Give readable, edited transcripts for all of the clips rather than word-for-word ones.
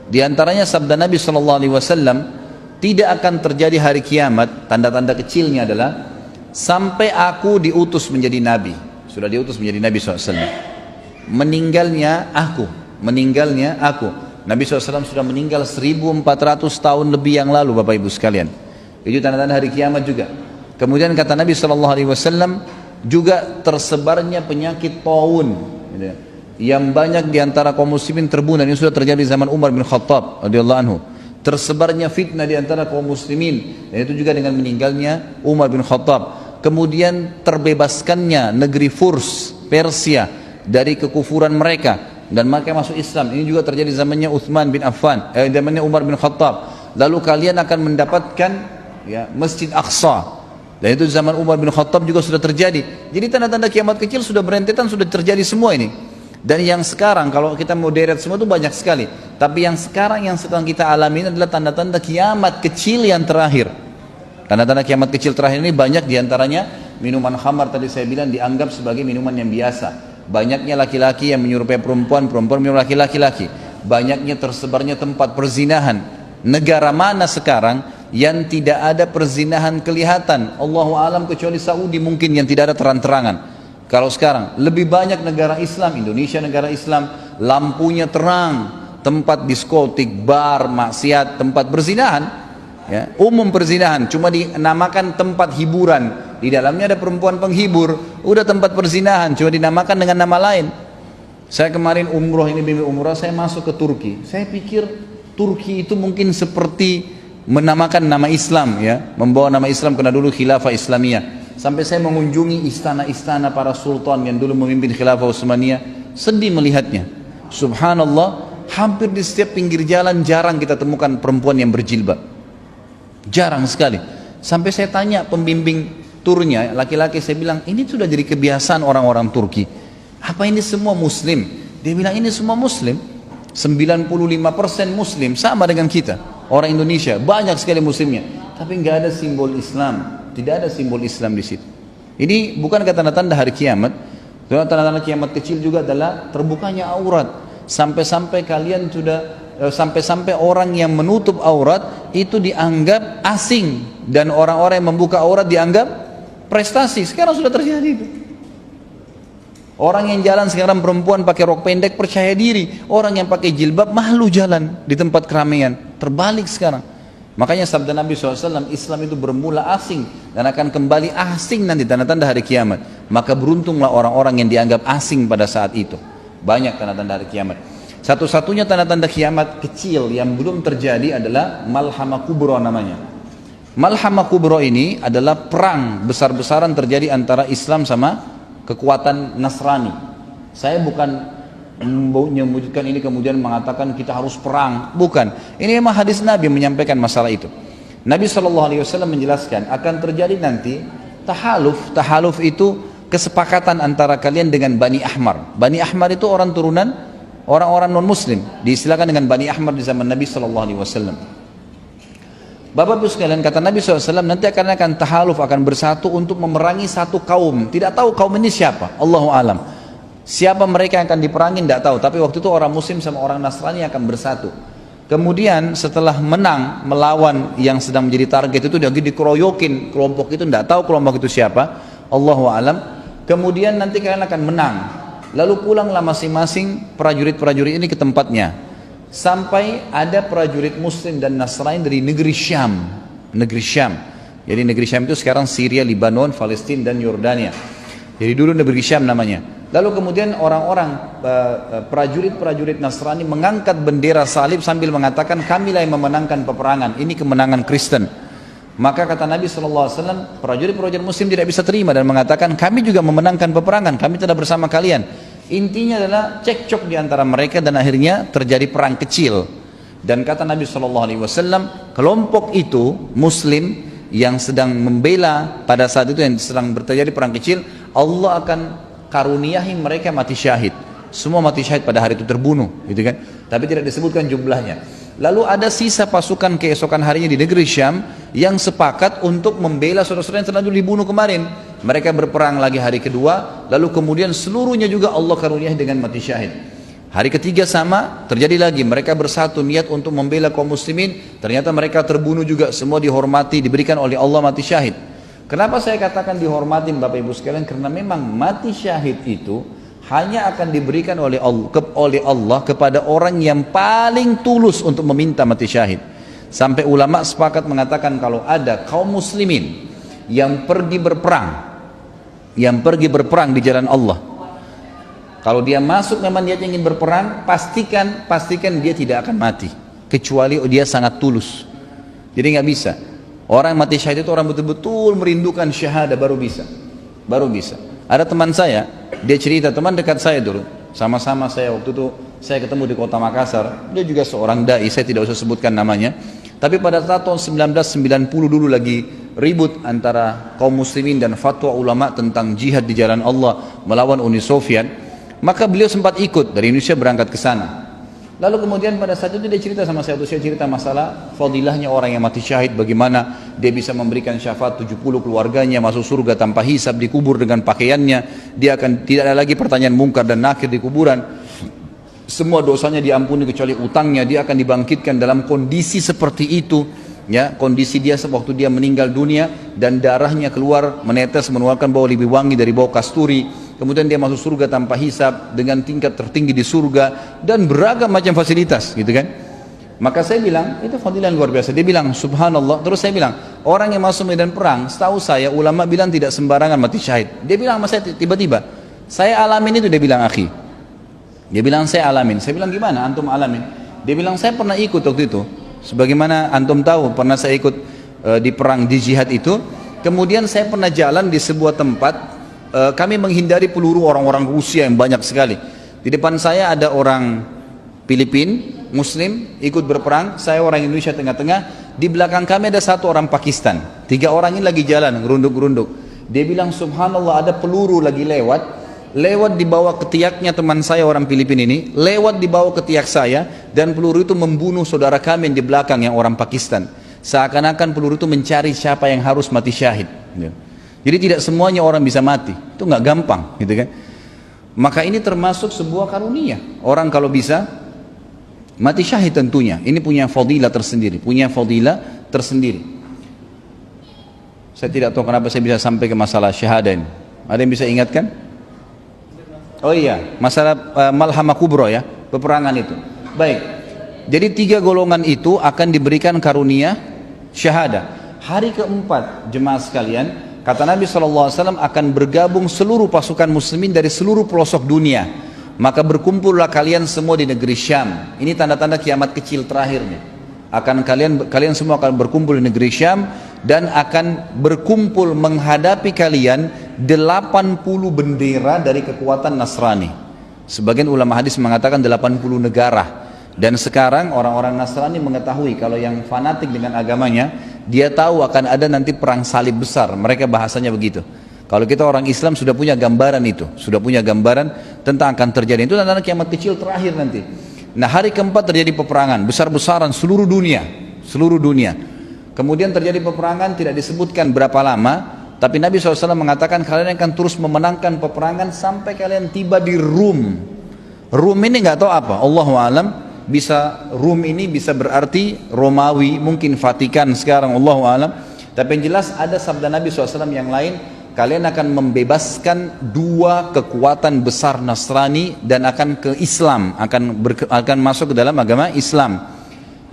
Di antaranya sabda Nabi SAW, tidak akan terjadi hari kiamat, tanda-tanda kecilnya adalah sampai aku diutus menjadi Nabi. Sudah diutus menjadi Nabi SAW. Meninggalnya aku. Nabi SAW sudah meninggal 1400 tahun lebih yang lalu, Bapak Ibu sekalian. Itu tanda-tanda hari kiamat juga. Kemudian kata Nabi SAW, juga tersebarnya penyakit taun, yang banyak diantara kaum muslimin terbunuh. Ini sudah terjadi di zaman Umar bin Khattab radhiyallahu anhu. Tersebarnya fitnah diantara kaum muslimin, dan itu juga dengan meninggalnya Umar bin Khattab. Kemudian terbebaskannya negeri Furs, Persia, dari kekufuran mereka, dan mereka masuk Islam. Ini juga terjadi zamannya Uthman bin Affan, zamannya Umar bin Khattab. Lalu kalian akan mendapatkan Masjid Aqsa, dan itu zaman Umar bin Khattab juga sudah terjadi. Jadi tanda-tanda kiamat kecil sudah berentetan, sudah terjadi semua ini. Dan yang sekarang kalau kita mau deret semua itu banyak sekali. Tapi yang sekarang yang sedang kita alami ini adalah tanda-tanda kiamat kecil yang terakhir. Tanda-tanda kiamat kecil terakhir ini banyak diantaranya minuman khamar, tadi saya bilang dianggap sebagai minuman yang biasa. Banyaknya laki-laki yang menyerupai perempuan, perempuan menyerupai laki-laki. Banyaknya tersebarnya tempat perzinahan. Negara mana sekarang yang tidak ada perzinahan kelihatan? Allahu alam, kecuali Saudi mungkin yang tidak ada terang-terangan. Kalau sekarang lebih banyak negara Islam, Indonesia negara Islam, lampunya terang, tempat diskotik, bar, maksiat, tempat berzinahan, umum perzinahan, cuma dinamakan tempat hiburan. Di dalamnya ada perempuan penghibur, udah tempat perzinahan, cuma dinamakan dengan nama lain. Saya kemarin umroh, ini bimbing umroh, saya masuk ke Turki. Saya pikir Turki itu mungkin seperti menamakan nama Islam, membawa nama Islam karena dulu khilafah Islamiyah. Sampai saya mengunjungi istana-istana para sultan yang dulu memimpin khilafah Utsmaniyah, sedih melihatnya. Subhanallah, hampir di setiap pinggir jalan jarang kita temukan perempuan yang berjilbab. Jarang sekali. Sampai saya tanya pembimbing turnya, laki-laki, saya bilang, ini sudah jadi kebiasaan orang-orang Turki. Apa ini semua muslim? Dia bilang, ini semua muslim. 95% muslim, sama dengan kita. Orang Indonesia, banyak sekali muslimnya. Tapi nggak ada simbol Islam. Tidak ada simbol Islam di situ. Ini bukan tanda-tanda hari kiamat. Tanda-tanda kiamat kecil juga adalah terbukanya aurat. Sampai-sampai kalian sudah, sampai-sampai orang yang menutup aurat itu dianggap asing, dan orang-orang yang membuka aurat dianggap prestasi. Sekarang sudah terjadi itu. Orang yang jalan sekarang perempuan pakai rok pendek percaya diri. Orang yang pakai jilbab malu jalan di tempat keramaian. Terbalik sekarang. Makanya sabda Nabi SAW, Islam itu bermula asing dan akan kembali asing nanti, tanda-tanda hari kiamat. Maka beruntunglah orang-orang yang dianggap asing pada saat itu. Banyak tanda-tanda hari kiamat. Satu-satunya tanda-tanda kiamat kecil yang belum terjadi adalah Malhamah Kubro namanya. Malhamah Kubro ini adalah perang besar-besaran terjadi antara Islam sama kekuatan Nasrani. Saya bukan menyebutkan ini kemudian mengatakan kita harus perang, bukan. Ini memang hadis Nabi menyampaikan masalah itu. Nabi SAW menjelaskan akan terjadi nanti tahaluf itu kesepakatan antara kalian dengan Bani Ahmar. Bani Ahmar itu orang turunan orang-orang non muslim, diistilahkan dengan Bani Ahmar di zaman Nabi SAW. Bapak-Ibu sekalian, kata Nabi SAW, nanti akan tahaluf, akan bersatu untuk memerangi satu kaum. Tidak tahu kaum ini siapa, Allahu alam. Siapa mereka yang akan diperangi tidak tahu, tapi waktu itu orang muslim sama orang Nasrani akan bersatu. Kemudian setelah menang melawan yang sedang menjadi target itu, dia dikeroyokin kelompok itu, tidak tahu kelompok itu siapa, Allahu alam. Kemudian nanti kalian akan menang. Lalu pulanglah masing-masing prajurit-prajurit ini ke tempatnya. Sampai ada prajurit muslim dan Nasrani dari negeri Syam. Negeri Syam. Jadi negeri Syam itu sekarang Syria, Lebanon, Palestina dan Yordania. Jadi dulu negeri Syam namanya. Lalu kemudian orang-orang prajurit-prajurit Nasrani mengangkat bendera salib sambil mengatakan, kamilah yang memenangkan peperangan, ini kemenangan Kristen. Maka kata Nabi SAW, prajurit-prajurit muslim tidak bisa terima dan mengatakan, kami juga memenangkan peperangan, kami tidak bersama kalian. Intinya adalah cekcok di antara mereka dan akhirnya terjadi perang kecil. Dan kata Nabi SAW, kelompok itu muslim yang sedang membela pada saat itu yang sedang terjadi perang kecil, Allah akan karuniahi mereka mati syahid. Semua mati syahid pada hari itu terbunuh, gitu kan? Tapi tidak disebutkan jumlahnya. Lalu ada sisa pasukan keesokan harinya di negeri Syam yang sepakat untuk membela saudara-saudara yang sedang dibunuh kemarin. Mereka berperang lagi hari kedua, lalu kemudian seluruhnya juga Allah karuniahi dengan mati syahid. Hari ketiga sama, terjadi lagi. Mereka bersatu niat untuk membela kaum muslimin. Ternyata mereka terbunuh juga, semua dihormati, diberikan oleh Allah mati syahid. Kenapa saya katakan dihormatin Bapak Ibu sekalian? Karena memang mati syahid itu hanya akan diberikan oleh Allah kepada orang yang paling tulus untuk meminta mati syahid. Sampai ulama sepakat mengatakan kalau ada kaum muslimin yang pergi berperang di jalan Allah, kalau dia masuk memang dia ingin berperang, pastikan dia tidak akan mati kecuali dia sangat tulus. Jadi nggak bisa. Orang mati syahid itu orang betul-betul merindukan syahadah baru bisa. Ada teman saya, dia cerita, teman dekat saya dulu, sama-sama saya waktu itu saya ketemu di kota Makassar. Dia juga seorang dai, saya tidak usah sebutkan namanya. Tapi pada saat tahun 1990 dulu lagi ribut antara kaum muslimin dan fatwa ulama tentang jihad di jalan Allah melawan Uni Soviet, maka beliau sempat ikut dari Indonesia berangkat ke sana. Lalu kemudian pada saat itu dia cerita sama saya, saya cerita masalah fadilahnya orang yang mati syahid, bagaimana dia bisa memberikan syafaat 70 keluarganya masuk surga tanpa hisab, dikubur dengan pakaiannya, dia akan tidak ada lagi pertanyaan mungkar dan nakir di kuburan, semua dosanya diampuni kecuali utangnya, dia akan dibangkitkan dalam kondisi seperti itu, ya, kondisi dia waktu dia meninggal dunia dan darahnya keluar menetes mengeluarkan bau lebih wangi dari bau kasturi. Kemudian dia masuk surga tanpa hisab dengan tingkat tertinggi di surga dan beragam macam fasilitas, gitu kan? Maka saya bilang itu fadilah luar biasa. Dia bilang subhanallah. Terus saya bilang orang yang masuk medan perang, setahu saya ulama bilang tidak sembarangan mati syahid. Dia bilang sama saya tiba-tiba, saya alamin itu. Dia bilang akhi, dia bilang saya alamin. Saya bilang gimana antum alamin? Dia bilang saya pernah ikut waktu itu. Sebagaimana antum tahu pernah saya ikut di perang di jihad itu. Kemudian saya pernah jalan di sebuah tempat. Kami menghindari peluru orang-orang Rusia yang banyak sekali. Di depan saya ada orang Filipina, Muslim, ikut berperang. Saya orang Indonesia tengah-tengah. Di belakang kami ada satu orang Pakistan. 3 orang ini lagi jalan, gerunduk-gerunduk. Dia bilang subhanallah ada peluru lagi lewat di bawah ketiaknya teman saya orang Filipina ini, lewat di bawah ketiak saya, dan peluru itu membunuh saudara kami yang di belakang yang orang Pakistan. Seakan-akan peluru itu mencari siapa yang harus mati syahid. Jadi tidak semuanya orang bisa mati, itu nggak gampang, gitu kan? Maka ini termasuk sebuah karunia. Orang kalau bisa mati syahid tentunya, ini punya fadilah tersendiri, Saya tidak tahu kenapa saya bisa sampai ke masalah syahadah ini. Ada yang bisa ingatkan? Oh iya, masalah malhamah kubro ya, peperangan itu. Baik, jadi 3 golongan itu akan diberikan karunia syahadah. Hari keempat jemaah sekalian, kata Nabi SAW akan bergabung seluruh pasukan muslimin dari seluruh pelosok dunia. Maka berkumpullah kalian semua di negeri Syam. Ini tanda-tanda kiamat kecil terakhirnya. Kalian semua akan berkumpul di negeri Syam dan akan berkumpul menghadapi kalian 80 bendera dari kekuatan Nasrani. Sebagian ulama hadis mengatakan 80 negara. Dan sekarang orang-orang Nasrani mengetahui kalau yang fanatik dengan agamanya, dia tahu akan ada nanti perang salib besar. Mereka bahasanya begitu. Kalau kita orang Islam sudah punya gambaran itu, sudah punya gambaran tentang akan terjadi. Itu tanda kiamat kecil terakhir nanti. Nah, hari keempat terjadi peperangan besar-besaran seluruh dunia. Kemudian terjadi peperangan, tidak disebutkan berapa lama, tapi Nabi SAW mengatakan kalian akan terus memenangkan peperangan sampai kalian tiba di Rum. Rum ini nggak tahu apa, Allahu alam. Bisa Rum ini bisa berarti Romawi, mungkin Vatikan sekarang, Allahu alam. Tapi yang jelas ada sabda Nabi SAW yang lain, kalian akan membebaskan 2 kekuatan besar Nasrani dan akan ke Islam, akan masuk ke dalam agama Islam.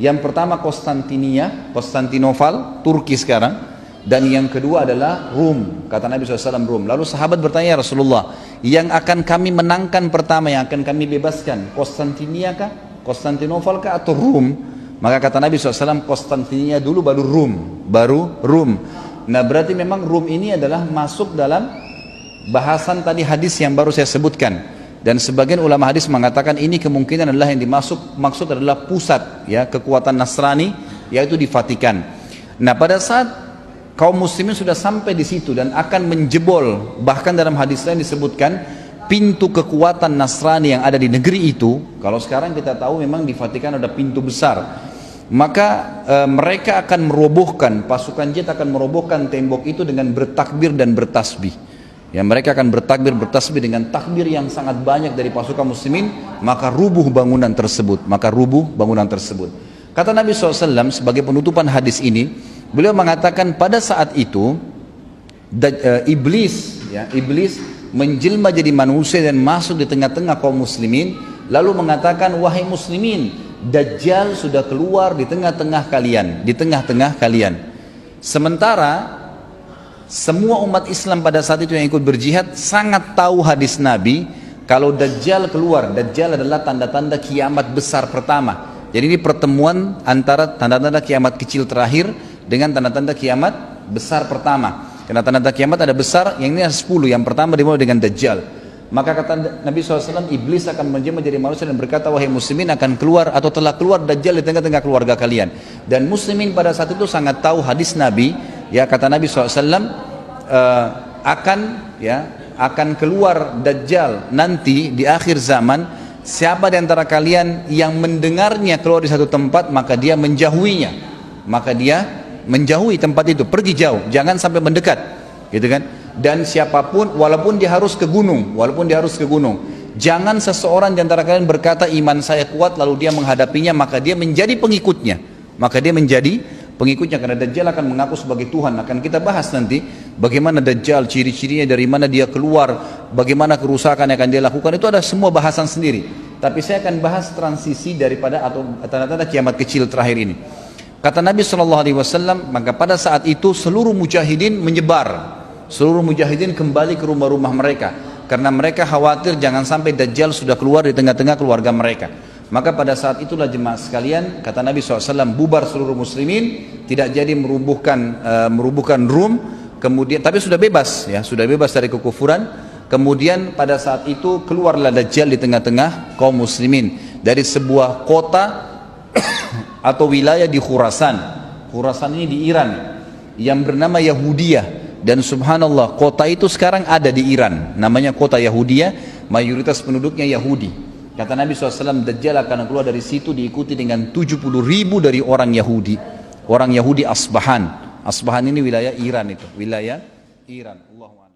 Yang pertama Konstantinopel, Turki sekarang, dan yang kedua adalah Rum, kata Nabi SAW Rum. Lalu sahabat bertanya, ya Rasulullah, yang akan kami menangkan pertama, yang akan kami bebaskan, Konstantinia kah, Konstantinopel kah, atau Rum? Maka kata Nabi SAW, Konstantinia dulu baru Rum. Nah berarti memang Rum ini adalah masuk dalam bahasan tadi hadis yang baru saya sebutkan. Dan sebagian ulama hadis mengatakan ini kemungkinan adalah yang maksud adalah pusat ya kekuatan Nasrani, yaitu di Vatikan. Nah pada saat kaum muslimin sudah sampai di situ dan akan menjebol, bahkan dalam hadis lain disebutkan pintu kekuatan Nasrani yang ada di negeri itu. Kalau sekarang kita tahu memang di Vatikan ada pintu besar. Maka mereka akan merobohkan, pasukan jihad akan merobohkan tembok itu dengan bertakbir dan bertasbih. Ya, mereka akan bertakbir, bertasbih dengan takbir yang sangat banyak dari pasukan muslimin, maka rubuh bangunan tersebut. Kata Nabi SAW sebagai penutupan hadis ini, beliau mengatakan pada saat itu iblis menjelma jadi manusia dan masuk di tengah-tengah kaum muslimin, lalu mengatakan, wahai muslimin, Dajjal sudah keluar di tengah-tengah kalian. Sementara semua umat Islam pada saat itu yang ikut berjihad sangat tahu hadis Nabi kalau Dajjal keluar. Dajjal adalah tanda-tanda kiamat besar pertama. Jadi ini pertemuan antara tanda-tanda kiamat kecil terakhir dengan tanda-tanda kiamat besar pertama. Karena tanda-tanda kiamat ada besar, yang ini ada 10. Yang pertama dimulai dengan Dajjal. Maka kata Nabi SAW, iblis akan menjelma menjadi manusia dan berkata, wahai muslimin, akan keluar atau telah keluar Dajjal di tengah-tengah keluarga kalian. Dan muslimin pada saat itu sangat tahu hadis Nabi. Ya, kata Nabi SAW, akan keluar Dajjal nanti di akhir zaman. Siapa di antara kalian yang mendengarnya keluar di satu tempat, maka dia menjauhinya. Maka dia menjauhi tempat itu, pergi jauh, jangan sampai mendekat, gitu kan? Dan siapapun, walaupun dia harus ke gunung, jangan seseorang di antara kalian berkata iman saya kuat lalu dia menghadapinya, maka dia menjadi pengikutnya. Karena Dajjal akan mengaku sebagai Tuhan. Akan kita bahas nanti bagaimana Dajjal, ciri-cirinya, dari mana dia keluar, bagaimana kerusakan yang akan dia lakukan, itu ada semua bahasan sendiri. Tapi saya akan bahas transisi daripada atau tanda-tanda kiamat kecil terakhir ini. Kata Nabi SAW, maka pada saat itu seluruh mujahidin menyebar, seluruh mujahidin kembali ke rumah-rumah mereka, karena mereka khawatir jangan sampai Dajjal sudah keluar di tengah-tengah keluarga mereka. Maka pada saat itulah jemaah sekalian, kata Nabi SAW, bubar seluruh muslimin, tidak jadi merubuhkan Rum, kemudian tapi sudah bebas dari kekufuran. Kemudian pada saat itu keluarlah Dajjal di tengah-tengah kaum muslimin dari sebuah kota atau wilayah di Khurasan. Khurasan ini di Iran, yang bernama Yahudiyah. Dan subhanallah, kota itu sekarang ada di Iran, namanya kota Yahudiyah, mayoritas penduduknya Yahudi. Kata Nabi SAW, Dajjal akan keluar dari situ diikuti dengan 70.000 dari orang Yahudi Asbahan. Asbahan ini wilayah Iran itu, wilayah Iran. Allahu a'lam.